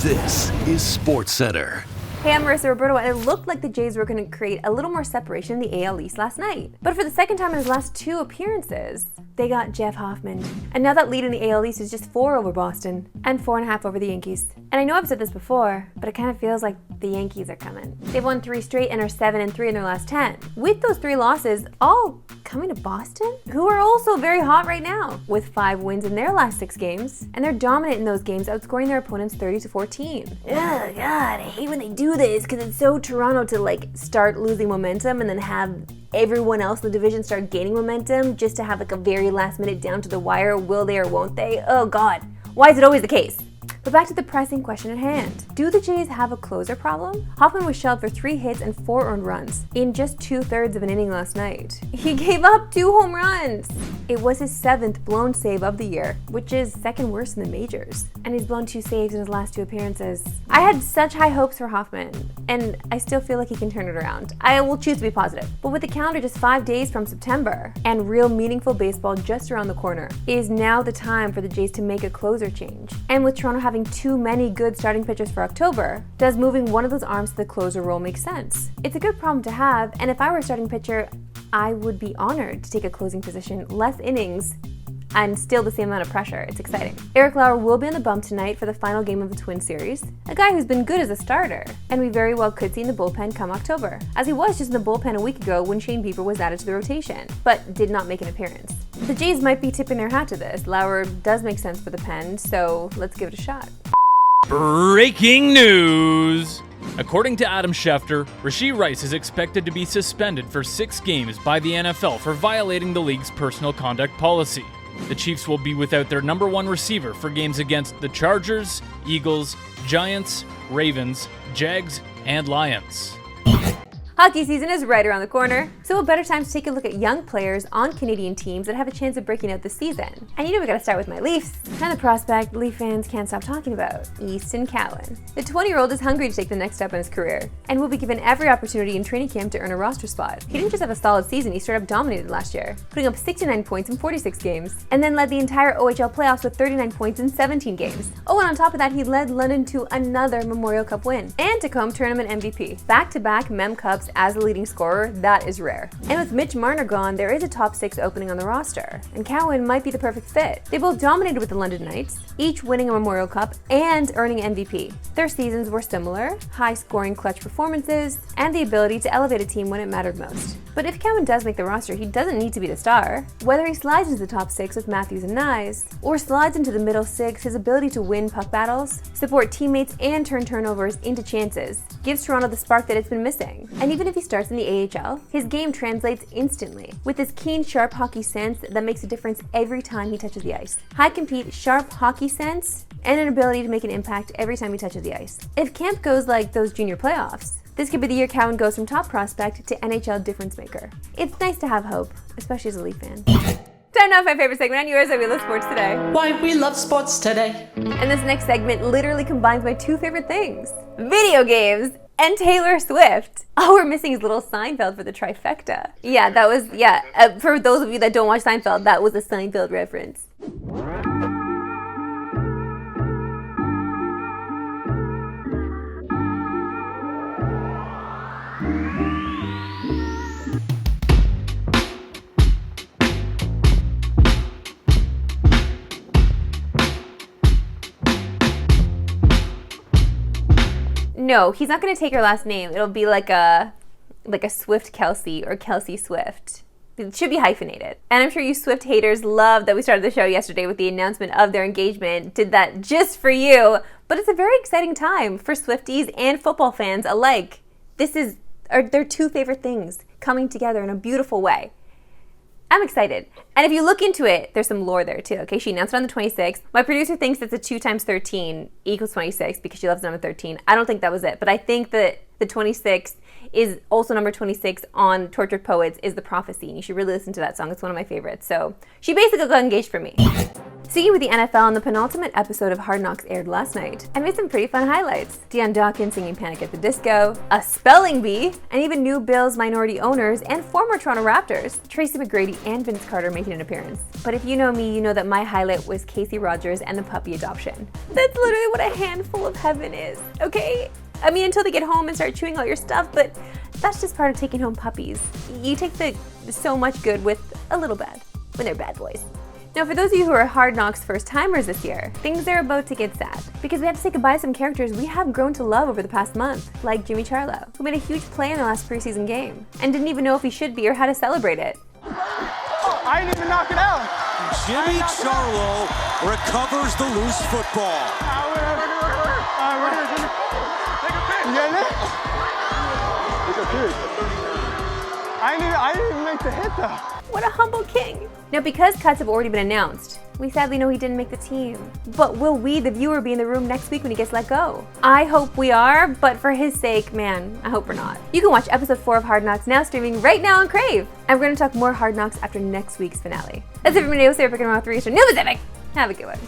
This is Sportscentre. Hey, I'm Marissa Roberto, and it looked like the Jays were going to create a little more separation in the AL East last night. But for the second time in his last 2 appearances, they got Jeff Hoffman. And now that lead in the AL East is just 4 over Boston and 4.5 over the Yankees. And I know I've said this before, but it kind of feels like the Yankees are coming. They've won 3 straight and are 7-3 in their last 10. With those 3 losses, all coming to Boston, who are also very hot right now, with 5 wins in their last 6 games. And they're dominant in those games, outscoring their opponents 30-14. Oh God, I hate when they do this because it's so Toronto to start losing momentum and then have everyone else in the division start gaining momentum just to have a very last minute down to the wire, will they or won't they? Oh God, why is it always the case? But back to the pressing question at hand. Do the Jays have a closer problem? Hoffman was shelled for 3 hits and 4 earned runs in just 2/3 of an inning last night. He gave up 2 home runs. It was his 7th blown save of the year, which is 2nd worst in the majors. And he's blown 2 saves in his last 2 appearances. I had such high hopes for Hoffman, and I still feel like he can turn it around. I will choose to be positive. But with the calendar just 5 days from September and real meaningful baseball just around the corner, it is now the time for the Jays to make a closer change. And with Toronto having too many good starting pitchers for October, does moving one of those arms to the closer role make sense? It's a good problem to have, and if I were a starting pitcher, I would be honored to take a closing position, less innings, and still the same amount of pressure. It's exciting. Eric Lauer will be on the bump tonight for the final game of the Twins series, a guy who's been good as a starter, and we very well could see in the bullpen come October, as he was just in the bullpen a week ago when Shane Bieber was added to the rotation, but did not make an appearance. The Jays might be tipping their hat to this. Lauer does make sense for the pen, so let's give it a shot. Breaking news! According to Adam Schefter, Rashee Rice is expected to be suspended for 6 games by the NFL for violating the league's personal conduct policy. The Chiefs will be without their number 1 receiver for games against the Chargers, Eagles, Giants, Ravens, Jags, and Lions. Hockey season is right around the corner, so what better time to take a look at young players on Canadian teams that have a chance of breaking out this season. And you know we gotta start with my Leafs, and the prospect Leaf fans can't stop talking about, Easton Cowan. The 20-year-old is hungry to take the next step in his career, and will be given every opportunity in training camp to earn a roster spot. He didn't just have a solid season, he straight up dominated last year, putting up 69 points in 46 games, and then led the entire OHL playoffs with 39 points in 17 games. Oh, and on top of that, he led London to another Memorial Cup win, and Tacoma Tournament MVP. Back-to-back Mem Cups as the leading scorer, that is rare. And with Mitch Marner gone, there is a top 6 opening on the roster, and Cowan might be the perfect fit. They both dominated with the London Knights, each winning a Memorial Cup and earning MVP. Their seasons were similar, high-scoring clutch performances, and the ability to elevate a team when it mattered most. But if Cowan does make the roster, he doesn't need to be the star. Whether he slides into the top 6 with Matthews and Nyes, or slides into the middle 6, his ability to win puck battles, support teammates, and turn turnovers into chances gives Toronto the spark that it's been missing. And even if he starts in the AHL, his game translates instantly, with his keen, sharp hockey sense that makes a difference every time he touches the ice. High compete, sharp hockey sense, and an ability to make an impact every time he touches the ice. If camp goes like those junior playoffs, this could be the year Cowan goes from top prospect to NHL difference maker. It's nice to have hope, especially as a Leaf fan. Time now for my favorite segment on yours, We Love Sports Today. Why we love sports today. And this next segment literally combines my 2 favorite things: video games and Taylor Swift. Oh, we're missing his little Seinfeld for the trifecta. Yeah, that was, for those of you that don't watch Seinfeld, that was a Seinfeld reference. No, he's not going to take her last name. It'll be like a Swift Kelsey or Kelsey Swift. It should be hyphenated. And I'm sure you Swift haters love that we started the show yesterday with the announcement of their engagement. Did that just for you. But it's a very exciting time for Swifties and football fans alike. They're 2 favorite things coming together in a beautiful way. I'm excited. And if you look into it, there's some lore there too, okay? She announced it on the 26th. My producer thinks it's a 2 times 13 equals 26 because she loves the number 13. I don't think that was it, but I think that the 26th is also number 26 on Tortured Poets is The Prophecy, and you should really listen to that song. It's one of my favorites. So she basically got engaged for me. Sticking with the NFL, and the penultimate episode of Hard Knocks aired last night and made some pretty fun highlights. Deion Dawkins singing Panic at the Disco, a spelling bee, and even new Bills minority owners and former Toronto Raptors, Tracy McGrady and Vince Carter making an appearance. But if you know me, you know that my highlight was Casey Rogers and the puppy adoption. That's literally what a handful of heaven is, okay? I mean, until they get home and start chewing all your stuff, but that's just part of taking home puppies. You take the so much good with a little bad when they're bad boys. Now, for those of you who are Hard Knocks first-timers this year, things are about to get sad, because we have to say goodbye to some characters we have grown to love over the past month, like Jimmy Charlo, who made a huge play in the last preseason game, and didn't even know if he should be or how to celebrate it. I didn't even knock it out. Jimmy Charlo recovers the loose football. I didn't even make the hit though. What a humble king. Now, because cuts have already been announced, we sadly know he didn't make the team. But will we, the viewer, be in the room next week when he gets let go? I hope we are, but for his sake, man, I hope we're not. You can watch episode 4 of Hard Knocks now streaming right now on Crave. And we're going to talk more Hard Knocks after next week's finale. That's it for me today. We'll see you picking around 3 Eastern New Pacific. Have a good one.